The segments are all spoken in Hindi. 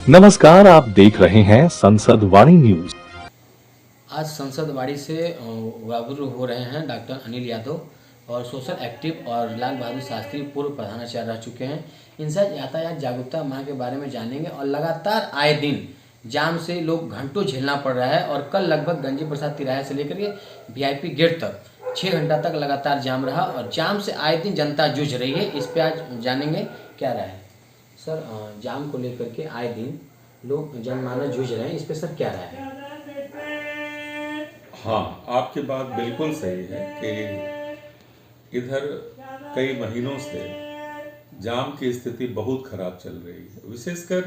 नमस्कार, आप देख रहे हैं संसद वाणी न्यूज। आज संसद वाड़ी से रूबरू हो रहे हैं डॉक्टर अनिल यादव और सोशल एक्टिव और लाल बहादुर शास्त्री पूर्व प्रधानाचार्य रह चुके हैं। इनसे यातायात जागरूकता माह के बारे में जानेंगे और लगातार आए दिन जाम से लोग घंटों झेलना पड़ रहा है और कल लगभग गंजी प्रसाद तिराहे से लेकर के वीआईपी गेट तक 6 घंटा तक लगातार जाम रहा और जाम से आए दिन जनता जूझ रही है। इस पर आज जानेंगे क्या राय है। सर, जाम को लेकर के आए दिन लोग जनमानस जूझ रहे हैं, इस पर सर क्या राय है। हाँ, आपकी बात बिल्कुल सही है कि इधर कई महीनों से जाम की स्थिति बहुत खराब चल रही है। विशेषकर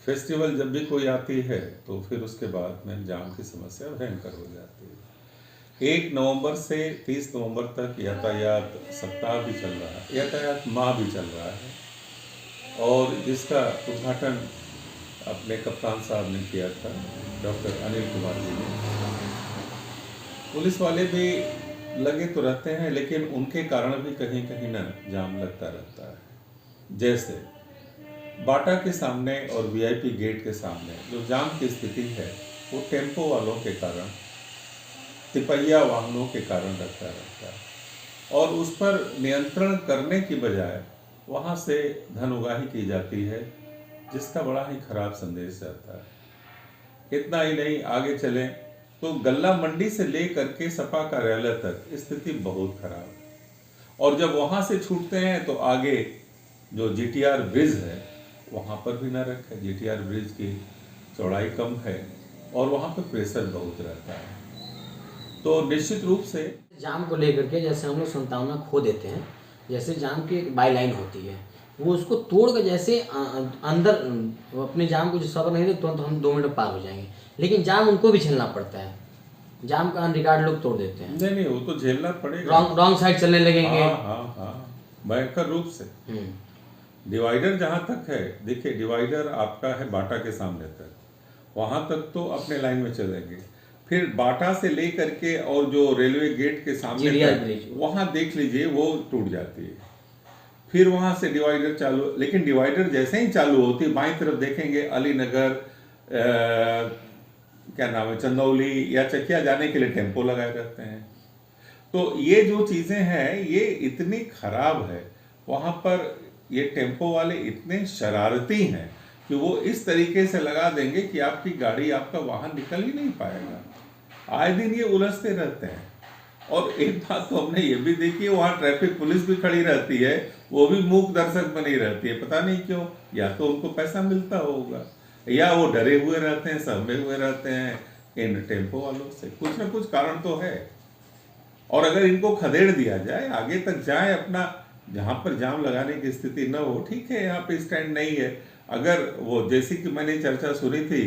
फेस्टिवल जब भी कोई आती है तो फिर उसके बाद में जाम की समस्या भयंकर हो जाती है। 1 नवंबर से 30 नवंबर तक यातायात सप्ताह भी चल रहा है, यातायात माह भी चल रहा है और जिसका उद्घाटन अपने कप्तान साहब ने किया था, डॉक्टर अनिल कुमार जी ने। पुलिस वाले भी लगे तो रहते हैं लेकिन उनके कारण भी कहीं कहीं ना जाम लगता रहता है। जैसे बाटा के सामने और वीआईपी गेट के सामने जो जाम की स्थिति है वो टेम्पो वालों के कारण, तिपहिया वाहनों के कारण लगता रहता है और उस पर नियंत्रण करने की बजाय वहाँ से धन उगाही की जाती है, जिसका बड़ा ही खराब संदेश जाता है। इतना ही नहीं, आगे चलें तो गल्ला मंडी से लेकर के सपा कार्यालय तक स्थिति बहुत खराब है और जब वहां से छूटते हैं तो आगे जो जीटीआर ब्रिज है वहां पर भी न रखे। जीटीआर ब्रिज की चौड़ाई कम है और वहां पर प्रेशर बहुत रहता है। तो निश्चित रूप से जाम को लेकर के जैसे हम लोग संतावना खो देते हैं, जैसे जाम की एक बाई लाइन होती है, वो उसको तोड़ कर जैसे अंदर अपने जाम को जो सब्र नहीं दे तुरंत हम 2 मिनट पार हो जाएंगे, लेकिन जाम उनको भी झेलना पड़ता है। जाम का अनरिकॉर्ड लोग तोड़ देते हैं। नहीं, वो तो झेलना पड़ेगा। रॉन्ग साइड चलने लगेंगे। हाँ, भयंकर रूप से। डिवाइडर जहां तक है, देखिए डिवाइडर आपका है बाटा के सामने तक, वहां तक तो अपने लाइन में चलेंगे। फिर बाटा से लेकर के और जो रेलवे गेट के सामने तक वहां देख लीजिए वो टूट जाती है। फिर वहां से डिवाइडर चालू, लेकिन डिवाइडर जैसे ही चालू होती है बाईं तरफ देखेंगे अली नगर, क्या नाम है, चंदौली या चकिया जाने के लिए टेम्पो लगाए रहते हैं। तो ये जो चीजें हैं ये इतनी खराब है, वहां पर ये टेम्पो वाले इतने शरारती हैं कि वो इस तरीके से लगा देंगे कि आपकी गाड़ी, आपका वाहन निकल ही नहीं पाएगा। आए दिन ये उलझते रहते हैं। और एक बात तो हमने ये भी देखी है, वहाँ ट्रैफिक पुलिस भी खड़ी रहती है, वो भी मूक दर्शक बनी रहती है। पता नहीं क्यों, या तो उनको पैसा मिलता होगा या वो डरे हुए रहते हैं, सहमे हुए रहते हैं इन टेम्पो वालों से। कुछ ना कुछ कारण तो है। और अगर इनको खदेड़ दिया जाए, आगे तक जाए अपना, जहाँ पर जाम लगाने की स्थिति न हो, ठीक है यहाँ पे स्टैंड नहीं है। अगर वो जैसी कि मैंने चर्चा सुनी थी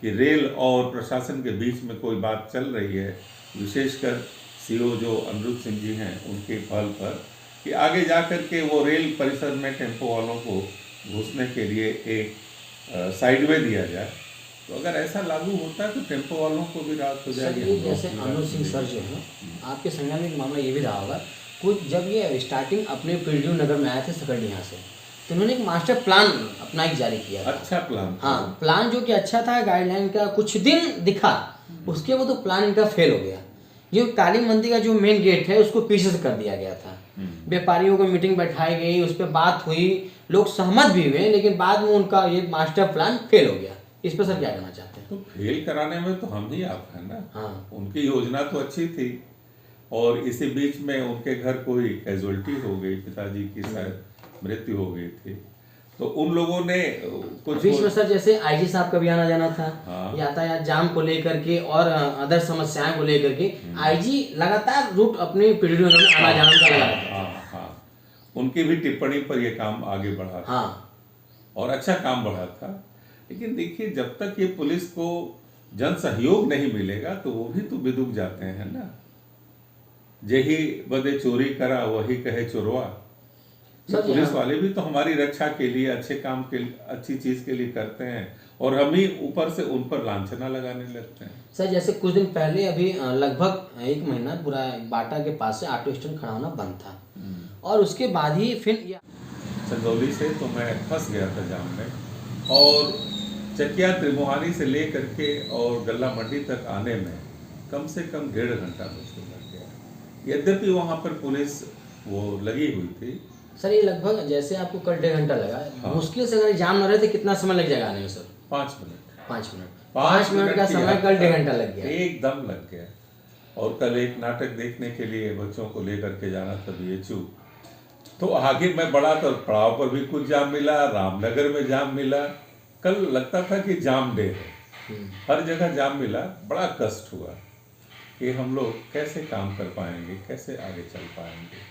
कि रेल और प्रशासन के बीच में कोई बात चल रही है, विशेषकर सीओ जो अनिरुद्ध सिंह जी हैं उनके पहल पर, कि आगे जा कर के वो रेल परिसर में टेम्पो वालों को घुसने के लिए एक साइडवे दिया जाए, तो अगर ऐसा लागू होता है तो टेम्पो वालों को भी राहत हो जाएगी। जैसे अनिरुद्ध सिंह सर जो है, आपके संज्ञान में एक मामला ये भी रहा होगा, कुछ जब ये स्टार्टिंग अपने पीरडीयू नगर में आए थे सकरडीहा से, तो उन्होंने एक मास्टर प्लान अपना एक जारी किया था। अच्छा प्लान। हाँ, प्लान जो कि अच्छा था, गाइडलाइन का कुछ दिन दिखा, उसके बाद तो प्लान इनका फेल हो गया। जो काली मंदिर का जो मेन गेट है उसको पीछे से कर दिया गया था। व्यापारियों को मीटिंग बैठाई गई, उस पर बात हुई, लोग सहमत भी हुए, लेकिन बाद में उनका ये मास्टर प्लान फेल हो गया। इस पर सर क्या कहना चाहते हैं। तो फेल कराने में तो हम ही आप हैं ना। हाँ, उनकी योजना तो अच्छी थी और इसी बीच में उनके घर कोई कैजुअलिटी हो गई, पिताजी की शायद मृत्यु हो गई थी, तो उन लोगों ने कुछ बीच में सर जैसे आईजी साहब का भी आना जाना था। हाँ। यातायात जाम को लेकर के और अदर समस्याएं को लेकर के आईजी लगातार रूट अपने पीरियड में आना जाना का लगा रहता था। हाँ, उनकी भी टिप्पणी पर यह काम आगे बढ़ा था। हाँ, और अच्छा काम बढ़ा था। लेकिन देखिए, जब तक ये पुलिस को जन सहयोग नहीं मिलेगा तो वो भी तो बिदुक जाते हैं ना। जेही बदे चोरी करा वही कहे चोरवा। पुलिस वाले भी तो हमारी रक्षा के लिए, अच्छे काम के लिए, अच्छी चीज के लिए करते हैं और हम ही ऊपर से उन पर लांछना लगाने लगते हैं। सर जैसे कुछ दिन पहले अभी लगभग 1 महीना पूरा बाटा के पास से ऑटो स्टैंड खड़ा होना बंद था और उसके बाद ही फिर चंदौली से तो मैं फंस गया था जाम में और चकिया त्रिमोहानी से ले करके और गल्ला मंडी तक आने में कम से कम 1.5 घंटा मुझको लग गया। यद्यपि वहाँ पर पुलिस वो लगी हुई थी। सर ये लगभग जैसे आपको कल 1.5 घंटा लगा, हाँ। मुश्किल से अगर जाम न रहे तो कितना समय लग जाएगा आने में सर? 5 मिनट। 5 मिनट। 5 मिनट का की समय हद कल तक 1.5 घंटा लग गया। एकदम लग गया। और कल एक नाटक देखने के लिए बच्चों को लेकर के जाना था BHU, तो आगे मैं बढ़ा तो पड़ाव पर भी कुछ जाम मिला, रामनगर में जाम मिला। कल लगता था कि जाम डे है, हर जगह जाम मिला। बड़ा कष्ट हुआ कि हम लोग कैसे काम कर पाएंगे, कैसे आगे चल पाएंगे।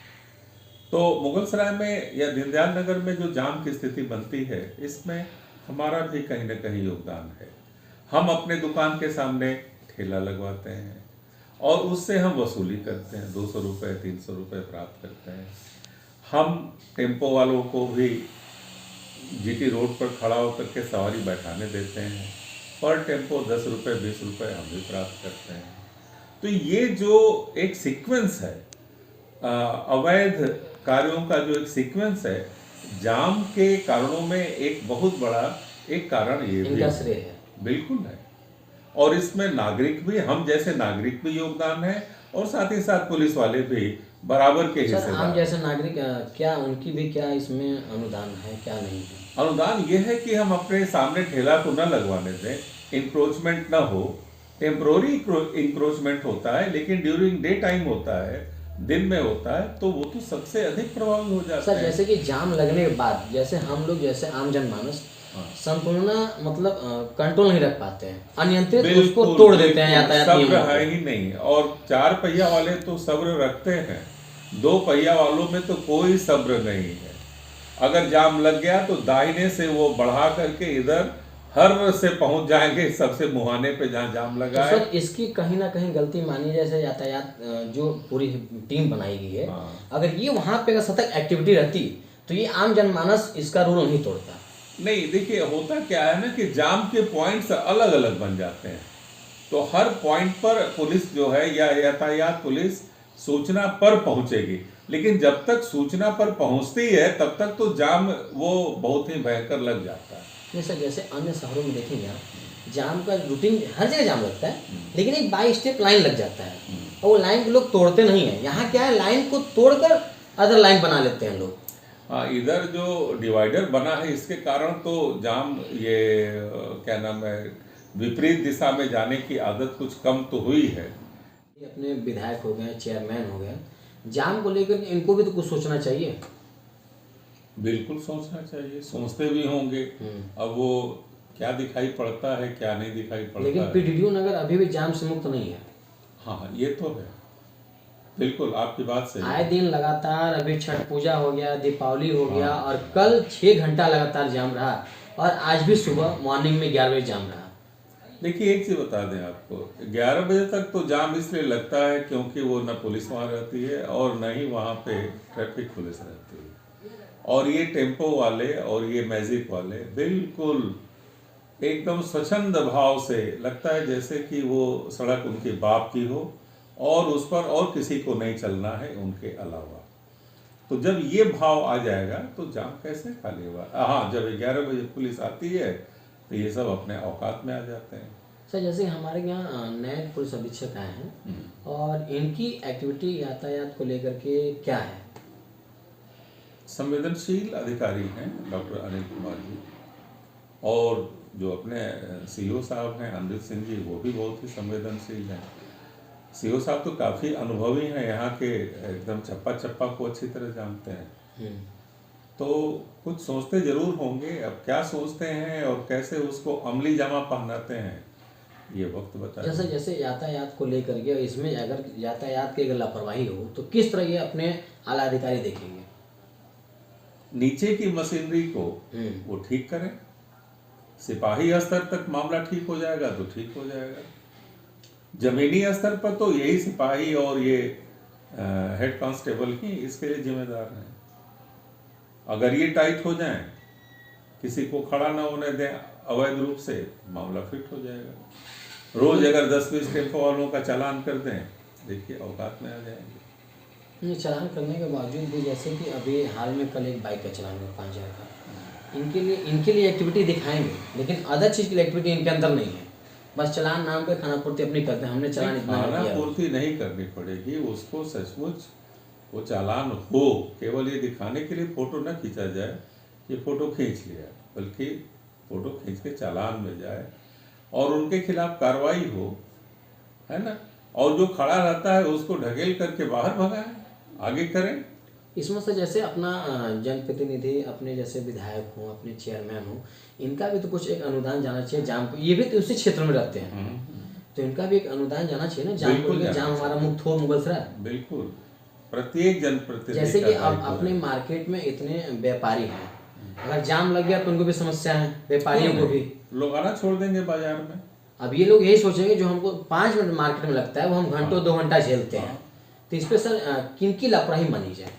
तो मुगलसराय में या दीनदयाल नगर में जो जाम की स्थिति बनती है, इसमें हमारा भी कहीं ना कहीं योगदान है। हम अपने दुकान के सामने ठेला लगवाते हैं और उससे हम वसूली करते हैं, 200 रुपये 300 रुपये प्राप्त करते हैं। हम टेम्पो वालों को भी GT रोड पर खड़ा होकर के सवारी बैठाने देते हैं, पर टेम्पो 10 रुपये 20 रुपये हम भी प्राप्त करते हैं। तो ये जो एक सीक्वेंस है, अवैध कार्यों का जो एक सीक्वेंस है, जाम के कारणों में एक बहुत बड़ा एक कारण ये भी है। बिल्कुल है। और इसमें नागरिक भी, हम जैसे नागरिक भी योगदान है और साथ ही साथ पुलिस वाले भी बराबर के हिस्सेदार। हम जैसे नागरिक क्या उनकी भी क्या इसमें अनुदान है, क्या नहीं है? अनुदान ये है कि हम अपने सामने ठेला को न लगवाने दें, इंक्रोचमेंट न हो। टेम्पोररी इंक्रोचमेंट होता है, लेकिन ड्यूरिंग डे टाइम होता है, दिन में होता है, तो वो तो सबसे अधिक प्रभावी हो जाता है। सर जैसे कि जाम लगने के बाद जैसे हम लोग जैसे आम जनमानस संपूर्ण मतलब कंट्रोल नहीं रख पाते हैं, अनियंत्रित उसको तोड़ देते हैं यातायात नियमों सब्र है ही नहीं। और 4 पहिया वाले तो सब्र रखते हैं, 2 पहिया वालों में तो कोई सब्र नहीं है। अगर जाम लग गया तो दाहिने से वो बढ़ा करके इधर हर से पहुंच जाएंगे सबसे मुहाने पे जहाँ जाम लगा है। तो सर इसकी कहीं ना कहीं गलती मानी, जैसे यातायात जो पूरी टीम बनाई गई है, अगर ये वहाँ पे अगर सतत एक्टिविटी रहती तो ये आम जनमानस इसका रूल नहीं तोड़ता। नहीं, देखिए होता क्या है ना कि जाम के पॉइंट्स अलग अलग बन जाते हैं, तो हर पॉइंट पर पुलिस जो है या यातायात पुलिस सूचना पर पहुंचेगी, लेकिन जब तक सूचना पर पहुंचती है तब तक तो जाम वो बहुत ही भयंकर लग जाता है। नहीं सर, जैसे अन्य शहरों में देखेंगे आप, जाम का रूटीन हर जगह जाम लगता है, लेकिन एक बाई स्टेप लाइन लग जाता है और वो लाइन को लोग तोड़ते नहीं है। यहाँ क्या है, लाइन को तोड़कर अदर लाइन बना लेते हैं लोग। हाँ, इधर जो डिवाइडर बना है इसके कारण तो जाम ये क्या नाम है, विपरीत दिशा में जाने की आदत कुछ कम तो हुई है। अपने विधायक हो गए, चेयरमैन हो गए, जाम को लेकर इनको भी तो कुछ सोचना चाहिए। बिल्कुल सोचना चाहिए, सोचते भी होंगे। अब वो क्या दिखाई पड़ता है क्या नहीं दिखाई पड़ता लेकिन है। PDDO नगर अभी भी जाम से मुक्त नहीं है। हाँ, ये तो है, बिल्कुल आपकी बात सही है। आए दिन लगातार, अभी छठ पूजा हो गया, दीपावली हो गया, और कल 6 घंटा लगातार जाम रहा, और आज भी सुबह मॉर्निंग में 11 बजे जाम रहा। देखिए एक चीज बता दें आपको, 11 बजे तक तो जाम इसलिए लगता है क्योंकि वो न पुलिस वहाँ रहती है और न ही वहाँ पे ट्रैफिक पुलिस रहती है। और ये टेम्पो वाले और ये मैजिक वाले बिल्कुल एकदम स्वच्छंद भाव से लगता है जैसे कि वो सड़क उनके बाप की हो और उस पर और किसी को नहीं चलना है उनके अलावा। तो जब ये भाव आ जाएगा तो जाम कैसे खाली होगा। हाँ, जब 11 बजे पुलिस आती है तो ये सब अपने औकात में आ जाते हैं। सर जैसे हमारे यहाँ नए पुलिस अधीक्षक आए हैं, और इनकी एक्टिविटी यातायात को लेकर के क्या है? संवेदनशील अधिकारी हैं डॉक्टर अनिल कुमार जी, और जो अपने CO साहब हैं अमृत सिंह जी, वो भी बहुत ही संवेदनशील हैं। CO साहब तो काफ़ी अनुभवी हैं, यहाँ के एकदम चप्पा चप्पा को अच्छी तरह जानते हैं। तो कुछ सोचते जरूर होंगे, अब क्या सोचते हैं और कैसे उसको अमली जामा पहनाते हैं ये वक्त बताएगा। जैसे यातायात को लेकर के, इसमें अगर यातायात की अगर लापरवाही हो तो किस तरह ये अपने आला अधिकारी देखेंगे? नीचे की मशीनरी को वो ठीक करें, सिपाही स्तर तक मामला ठीक हो जाएगा तो ठीक हो जाएगा। जमीनी स्तर पर तो यही सिपाही और ये हेड कांस्टेबल ही इसके लिए जिम्मेदार हैं। अगर ये टाइट हो जाएं, किसी को खड़ा ना होने दें अवैध रूप से, मामला फिट हो जाएगा। रोज अगर 10-20 टेम्पो वालों का चालान कर दें, देखिए औकात में आ जाएंगे। ये चालान करने के बावजूद भी, जैसे कि अभी हाल में कल एक बाइक का चालान हुआ 5000 का, इनके लिए एक्टिविटी दिखाएंगे, लेकिन अदर चीज़ की एक्टिविटी इनके अंदर नहीं है। बस चलान नाम पे खाना पूर्ति अपनी करते हैं, हमने चलान इतना खाना किया। पूर्ति नहीं करनी पड़ेगी उसको, सचमुच वो चालान हो, केवल ये दिखाने के लिए फोटो न खींचा जाए ये फोटो खींच लिया, बल्कि फोटो खींच के चालान में जाए और उनके खिलाफ कार्रवाई हो, है ना। और जो खड़ा रहता है उसको ढकेल करके बाहर भगाएं, आगे करें। इसमें से जैसे अपना जनप्रतिनिधि, अपने जैसे विधायक हों, अपने चेयरमैन हों, इनका भी तो कुछ एक अनुदान जाना चाहिए जाम को। ये भी तो उसी क्षेत्र में रहते हैं, तो इनका भी एक अनुदान जाना चाहिए ना जाम को, जाम हमारा मुक्त हो मुगलसराय। बिल्कुल, प्रत्येक जनप्रतिनिधि जैसे कि अब अपने मार्केट में इतने व्यापारी हैं, अगर जाम लग गया तो उनको भी समस्या है, व्यापारियों को भी। लोग आना छोड़ देंगे बाजार में। अब ये लोग यही सोचेंगे जो हमको 5 मिनट मार्केट में लगता है वो हम घंटों 2 घंटा झेलते हैं। तो इस पे सर किनकी लापरवाही मानी जाए?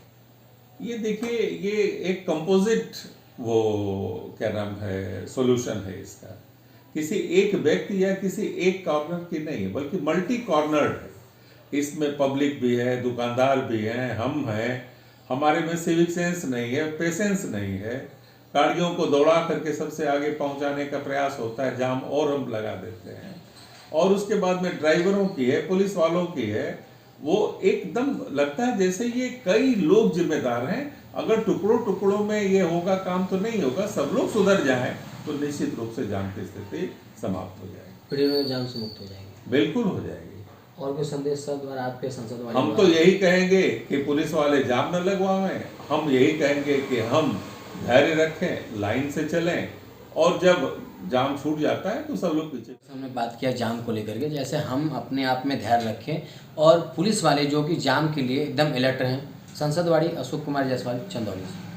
ये देखिए, ये एक कंपोजिट वो क्या नाम है सॉल्यूशन है इसका। किसी एक व्यक्ति या किसी एक कॉर्नर की नहीं है, बल्कि मल्टी कॉर्नर्ड है। इसमें पब्लिक भी है, दुकानदार भी हैं, हम हैं, हमारे में सिविक सेंस नहीं है, पेशेंस नहीं है, गाड़ियों को दौड़ा करके सबसे आगे पहुंचाने का प्रयास होता है, जाम और हम लगा देते हैं। और उसके बाद में ड्राइवरों की है, पुलिस वालों की है, वो एकदम लगता है जैसे ये कई लोग जिम्मेदार हैं। अगर टुकड़ों टुकड़ों में ये होगा काम तो नहीं होगा, सब लोग सुधर जाएं तो निश्चित रूप से जाम की स्थिति समाप्त हो जाएगी, पीढ़ी जाम से मुक्त हो जाएगी। बिल्कुल हो जाएगी। और कोई संदेश सर द्वारा आपके संसद वाले? हम तो यही कहेंगे कि पुलिस वाले जाम न लगवाएं, हम यही कहेंगे कि हम धैर्य रखें, लाइन से चलें, और जब जाम छूट जाता है तो सब लोग पीछे। हमने बात किया जाम को लेकर के, जैसे हम अपने आप में धैर्य रखें और पुलिस वाले जो कि जाम के लिए एकदम अलर्ट रहें। संसदवाड़ी, अशोक कुमार जायसवाल, चंदौली से।